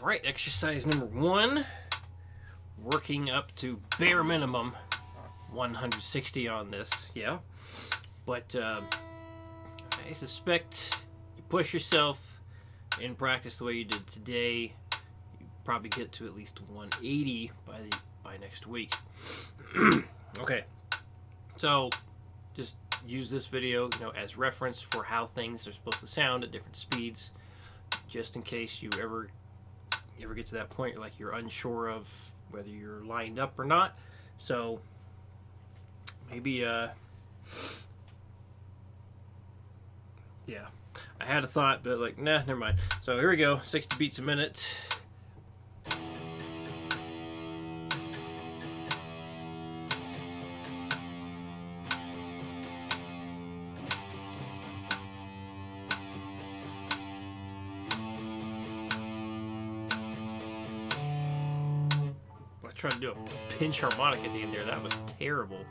All right, exercise number 1, working up to bare minimum 160 on this, yeah. But I suspect you push yourself in practice the way you did today, you probably get to at least 180 by next week. Okay, so just use this video, as reference for how things are supposed to sound at different speeds, just in case you ever get to that point you're unsure of whether you're lined up or not. So maybe yeah, I had a thought, but nah, never mind. So here we go, 60 beats a minute. I tried to do a pinch harmonic at the end there. That was terrible.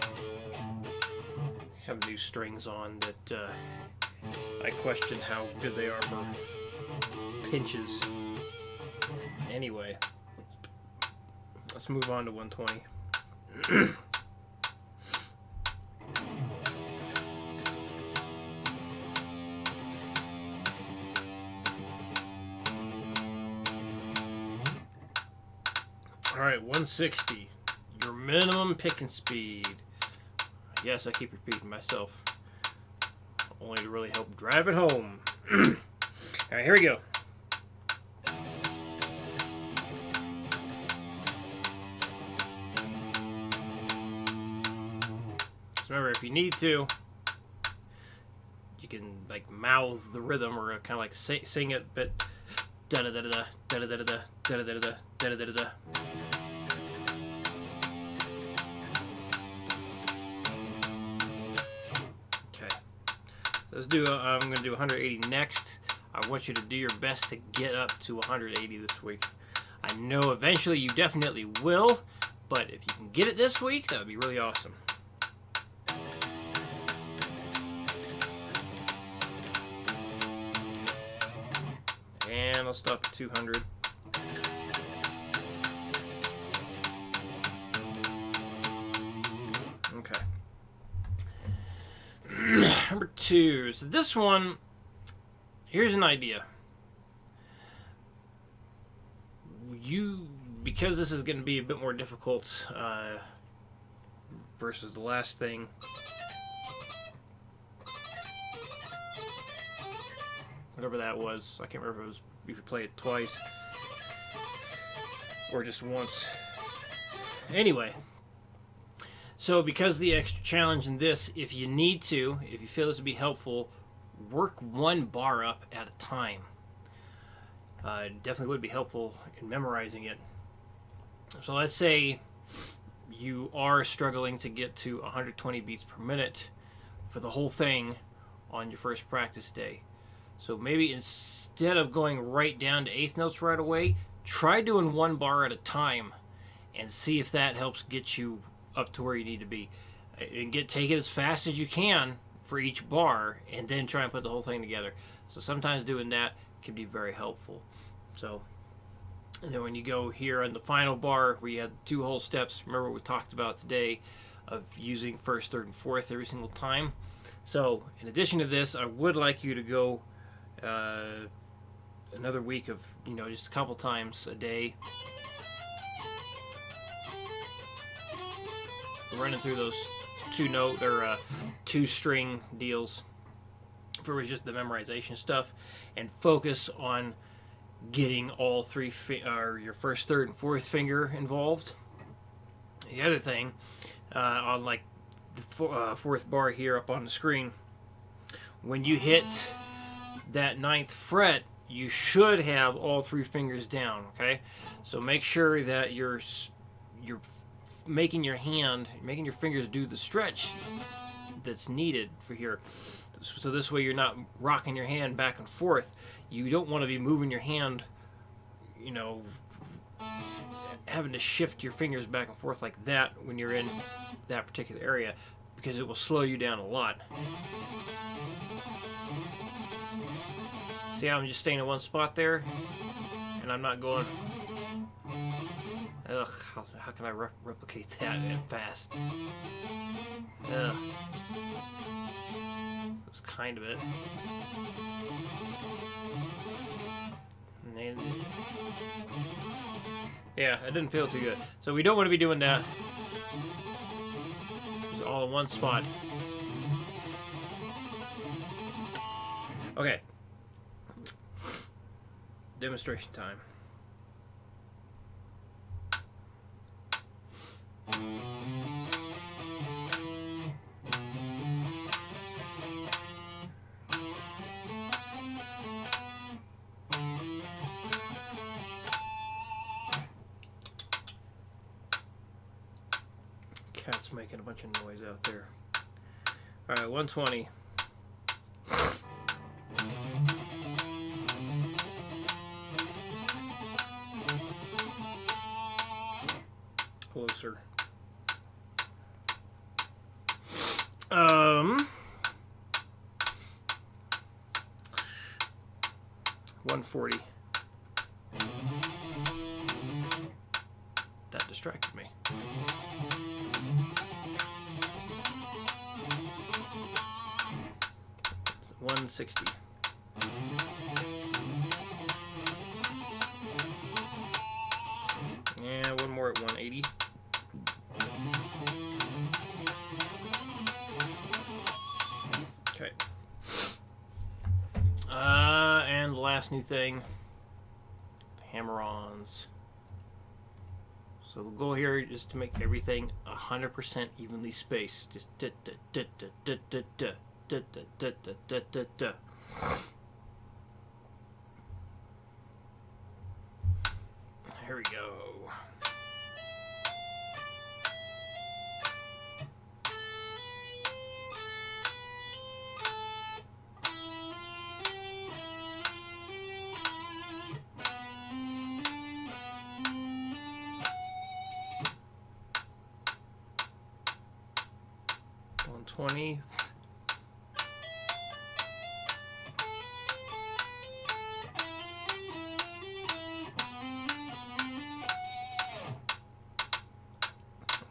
I have new strings on that I question how good they are for pinches. Anyway, let's move on to 120. Alright, 160. Your minimum picking speed. Yes, I keep repeating myself. Only to really help drive it home. Alright, here we go. So remember, if you need to, you can mouth the rhythm or kind of sing it, but da da da da da da da da da da da da da da da da. Let's do. I'm going to do 180 next. I want you to do your best to get up to 180 this week. I know eventually you definitely will, but if you can get it this week, that would be really awesome. And I'll stop at 200. Okay. Number 2. So this one, here's an idea. Because this is going to be a bit more difficult versus the last thing. Whatever that was, I can't remember if you play it twice or just once. Anyway. So because the extra challenge in this, if you need to, if you feel this would be helpful, work one bar up at a time. It definitely would be helpful in memorizing it. So let's say you are struggling to get to 120 beats per minute for the whole thing on your first practice day. So maybe instead of going right down to eighth notes right away, try doing one bar at a time and see if that helps get you up to where you need to be, and take it as fast as you can for each bar, and then try and put the whole thing together. So sometimes doing that can be very helpful. So, and then when you go here on the final bar where you had 2 whole steps, remember what we talked about today of using first, third, and fourth every single time. So in addition to this, I would like you to go another week of just a couple times a day, running through those 2-note or 2-string deals for just the memorization stuff, and focus on getting all 3 or your first, third, and fourth finger involved. The other thing, on the 4th bar here up on the screen, when you hit that 9th fret, you should have all 3 fingers down. Okay, so make sure that you're making your fingers do the stretch that's needed for here. So this way you're not rocking your hand back and forth. You don't want to be moving your hand, having to shift your fingers back and forth like that when you're in that particular area, because it will slow you down a lot. See how I'm just staying in one spot there? and I'm not going. Ugh, how can I replicate that fast? Ugh. That's kind of it. Yeah, it didn't feel too good. So we don't want to be doing that. It's all in one spot. Okay. Demonstration time. Cat's making a bunch of noise out there. All right, 120. Closer. 140. That distracted me. 160. And one more at 180. Okay. And the last new thing, hammer-ons. So the goal here is to make everything 100% evenly spaced. Just da da da da da da da da da da da da da. Here we go. $120.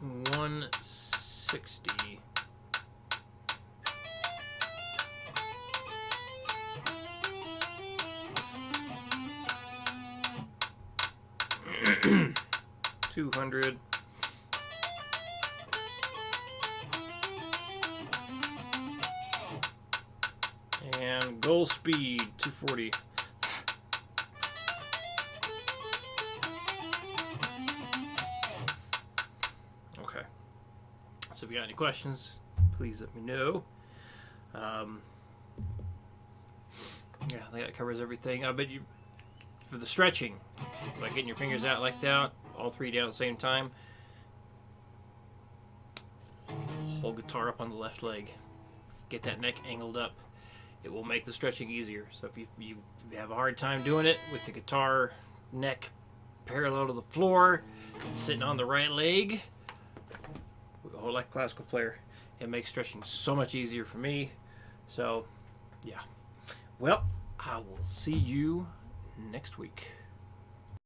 $160. $200. And goal speed 240. Okay. So if you got any questions, please let me know. Yeah, I think that covers everything. But for the stretching, like getting your fingers out like that, all three down at the same time. Whole guitar up on the left leg. Get that neck angled up. It will make the stretching easier. So if you have a hard time doing it with the guitar neck parallel to the floor, sitting on the right leg, like a classical player, it makes stretching so much easier for me. So, yeah. Well, I will see you next week.